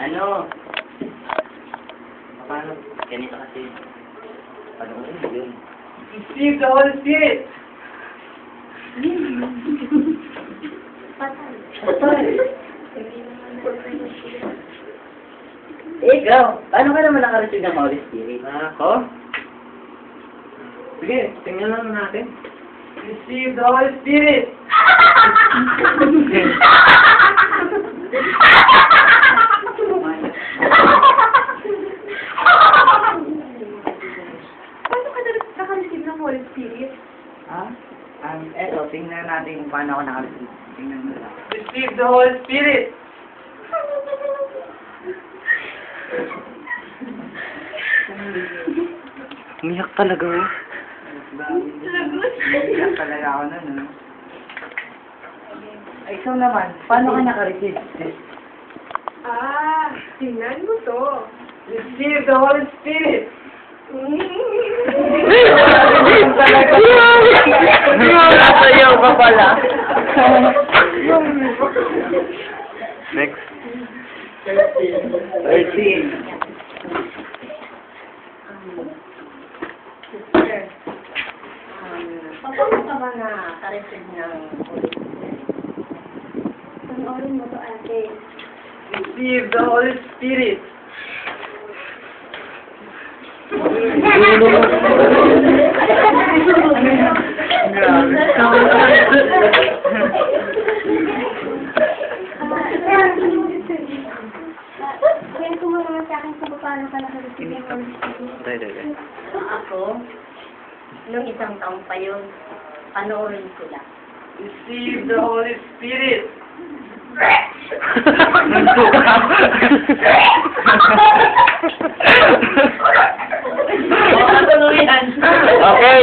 Ano? Paano? Ganito kasi. Paano rin yun? Receive the Holy Spirit! Patay. Ikaw, paano ka naman nakareceive ng Holy Spirit? Ako? Sige, tingnan lang natin. Receive the Holy Spirit! Paano ka naka-receive ng Holy Spirit? Ha? Eto, tingnan natin kung paano ako nakareceive. Tingnan mo lang. Receive the Holy Spirit! Umiyak talaga oh. Iyak talaga ako nun, ano? Ay, ikaw naman, paano ka naka-receive? Tingnan mo to. Receive the Holy Spirit! Sasayaw ka pala. Next. 13. Sister, paano ka ba na-receive ng Holy Spirit? Panoorin mo to, ate. Receive the Holy Spirit! Kwento mo naman sa akin kung paano ka naka-receive ng Holy Spirit. Ako, nung isang taon pa yun, panoorin ko lang. Receive the Holy Spirit! Okay.